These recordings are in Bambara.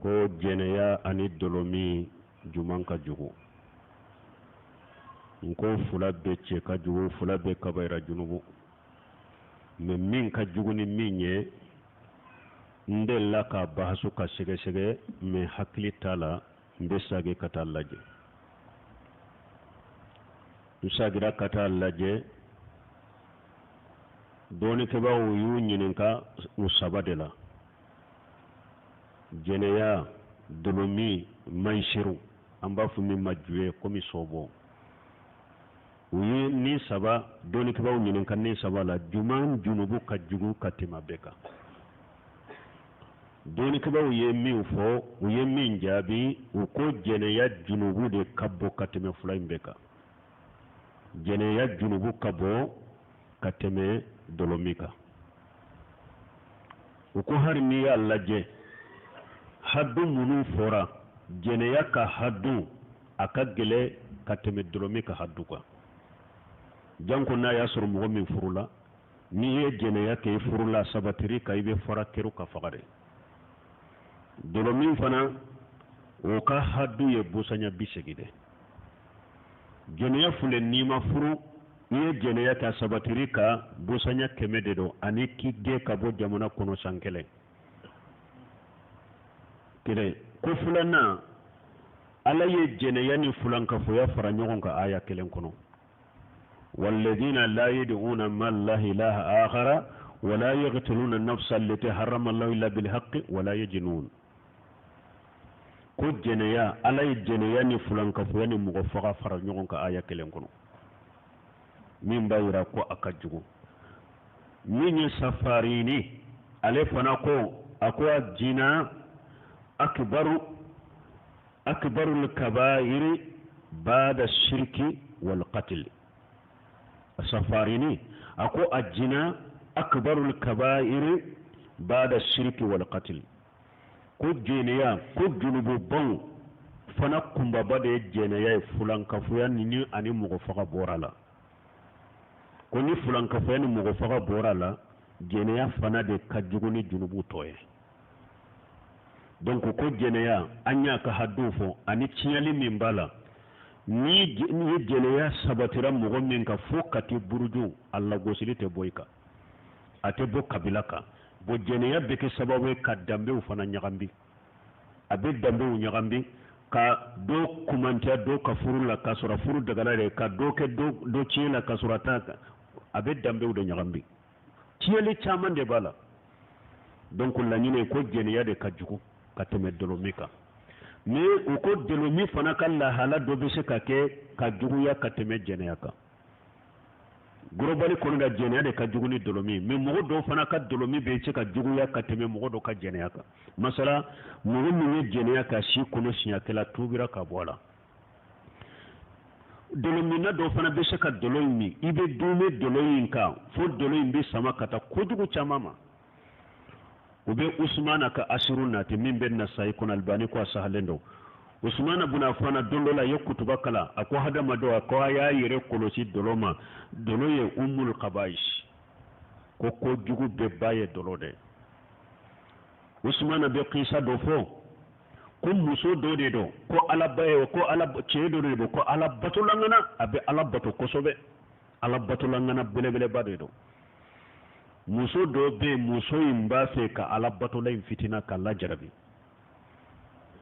ko jeneya ani dolomi juman ka jugu nko fula be cɛ ka jugu fula be kabayira junubu mais min ka jugu ni min ye n delila ka bahasu ka sɛgɛsɛgɛ mais hakili t'a la n bɛ sage ka taa lajɛ n sagira ka taa lajɛ dɔɔnikɛbaw y'u ɲininka u saba de la jɛnɛya dolomi maisiru an b'a fɔ min ma juye komi sɔbɔ u ye ni saba dɔɔnikɛbaw ɲininka ni saba la juman junubu ka jugu ka tɛmɛ bɛɛ kan dɔɔnikɛbaw ye min fɔ u ye min jaabi u ko jɛnɛya junubu de ka bɔ ka tɛmɛ fila in bɛɛ kan jɛnɛya junubu ka bɔ ka tɛmɛ dolomi kan u ko hari n'i y'a lajɛ haddu minnu fɔra jɛnɛya ka haddu a ka gɛlɛ ka tɛmɛ dolomi ka haddu kan janko n'a y'a sɔrɔ mɔgɔ min furula n'i ye jɛnɛya kɛ i furula sabatiri kan i bɛ fara kɛru ka faga de dolomi fana o ka haddu ye busanya 80 de jɛnɛya filɛ n'i ma furu i ye jɛnɛya ta sabatiri ka busanya 100 de don ani k'i gɛn ka bɔ jamana kɔnɔ san kelen kelen ko filanan ala ye jɛnɛya ni fulankafoya fara ɲɔgɔn kan aya kelen kɔnɔ والذين لا يدعون مع الله إلها آخر ولا يقتلون النفس التي حرم الله إلا بالحق ولا يجنون ko jɛnɛya ala ye jɛnɛya ni fulankafoya ni mɔgɔfaga fara ɲɔgɔn kan aya kelen kɔnɔ min b'a yira ko a ka jugu min ye safarini ale fana ko a ko a jina akbarul kabairi ba'da shirki wal qatl safarini a ko a jina akbarul kabairi ba'da shirki wal qatl ko jɛnɛya ko junububan fana kunbaba de ye jɛnɛya ye fulankafoya ni ani mɔgɔfaga bɔra la ko ni fulankafoya ni mɔgɔfaga bɔra la jɛnɛya fana de ka jugu ni junubu tɔ ye donc ko jɛnɛya an y'a ka haddu fɔ ani tiɲɛli min b'a la ni ye jɛnɛya sabatira mɔgɔ min kan fo ka ti buruju a lagosili tɛ bɔ i kan a tɛ bɔ kabila kan bon jɛnɛya bɛ kɛ sababu ye ka danbew fana ɲagami a bɛ danbew ɲagami ka dɔ kumantiya dɔ ka furu la ka sɔrɔ furu dagala de ka dɔ kɛ dɔ tiɲɛ la ka sɔrɔ a t'a kan a bɛ danbew de ɲagami tiɲɛli caman de b'a la donc laɲini ko jɛnɛya de ka jugu ka tɛmɛ dolomi kan mais u ko dolomi fana ka lahala dɔ bɛ se ka kɛ ka juguya ka tɛmɛ jɛnɛya kan globali kɔnɔ ka jɛnɛya de ka jugu ni dolomi mais mɔgɔ dɔw fana ka dolomi bɛ se ka juguya ka tɛmɛ mɔgɔ dɔ ka jɛnɛya kan masala mɔgɔ min ye jɛnɛya ka si kɔnɔ siɲɛ kelen tuubira ka bɔ a la dolomina dɔw fana bɛ se ka dolo in min i bɛ dun dolo in kan fo dolo in bɛ sama ka taa kojugu caman ma u bɛ usumana ka asiru nati min bɛ nasayi kɔnɔ albani ko a sahalen don usumana bun affan don dɔ la a ye kutuba kalan a ko hadamadenw a ko a y'a yɛrɛ kɔlɔsi dolo ma dolo ye umul kabais ko kojugu bɛɛ ba ye dolo dɛ usumana bɛ kisa dɔ fɔ ko muso dɔ de don ko ala cɛ dɔ de don ko ala batolangana a bɛ ala bato kosɛbɛ ala batolangana belebeleba de don muso dɔ bɛ muso in b'a fɛ ka ala batola in fitina ka lajarabi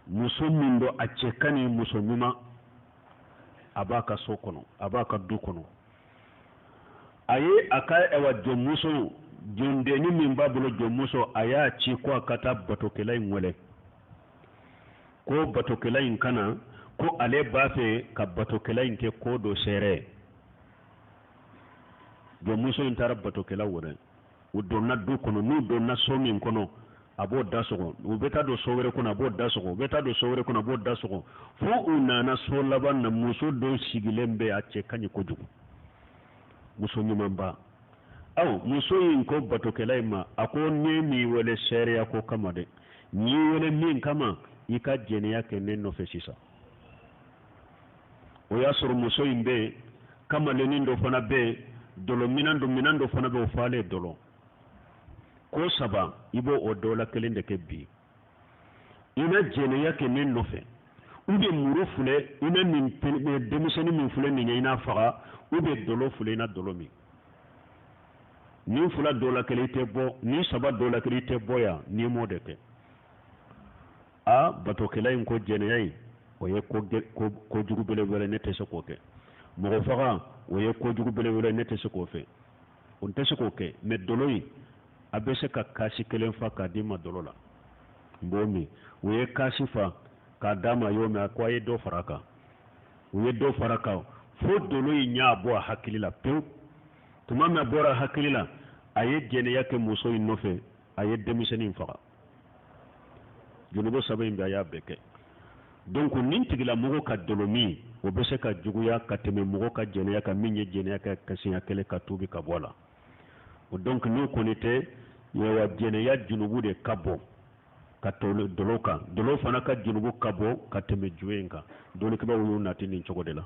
muso min don a cɛ ka ni muso ɲuman a b'a ka so kɔnɔ a b'a ka du kɔnɔ a ye a ka jɔnmuso jɔndenni min b'a bolo jɔnmuso a y'a ci ko a ka taa batokɛla in wele ko batokɛla in kana ko ale b'a fɛ ka batokɛla in kɛ ko dɔ sɛrɛ jɔnmuso in taara batokɛla wele u donna du kɔnɔ n'u donna so min kɔnɔ a b'o da sɔgɔ u bɛ taa don so wɛrɛ kɔnɔ a b'o da sɔgɔ u bɛ taa don so wɛrɛ kɔnɔ a b'o da sɔgɔ fo u nana so laban na muso dɔ sigilen bɛ a cɛ ka ɲi kojugu muso ɲumanba aw muso in ko batokɛla in ma a ko ne m'i wele sariya ko kama dɛ n'i wele min kama i ka jɛnɛya kɛ ne nɔfɛ sisan o y'a sɔrɔ muso in bɛ yen kamalennin dɔ fana bɛ yen dolominan dɔ fana bɛ o fɔ ale dɔlɔ ko saba i b'o o dɔ la kelen de kɛ bi ina jɛnɛya kɛ ne nɔfɛ muru filɛ ina nin denmisɛnnin min filɛ nin ye ina faga dolo filɛ ina dolo min ni fila dɔ la kelen tɛ bɔ ni saba dɔ la kelen tɛ bɔ yan ni m'o de kɛ a batokɛla in ko jɛnɛya in o ye ko jugu belebele ne tɛ se k'o kɛ mɔgɔ faga o ye ko jugu belebele ne tɛ se k'o fɛ o tɛ se k'o kɛ mais dolo in a bɛ se ka kaasi kelen fa k'a d'i ma dolo la n b'o min o ye kaasi fa k'a d'a ma y'o mɛn a ko a ye dɔ fara a kan u ye dɔ fara a kan fo dolo in y'a bɔ a hakili la pewu tuma min a bɔra a hakili la a ye jɛnɛya kɛ muso in nɔfɛ a ye denmisɛnnin faga junubo saba in bɛ a y'a bɛɛ kɛ donc nin tigilamɔgɔ ka dolo min o bɛ se ka juguya ka tɛmɛ mɔgɔ ka jɛnɛya kan min ye jɛnɛya kɛ ka siɲɛ kelen ka tuubi ka bɔ a la o donc n'o kɔni tɛ wa jɛnɛya junubu de ka bɔ ka tɛmɛ dolo kan dolo fana ka junubu ka bɔ ka tɛmɛ juwe in kan dɔnnikɛlaw y'u nati nin cogo de la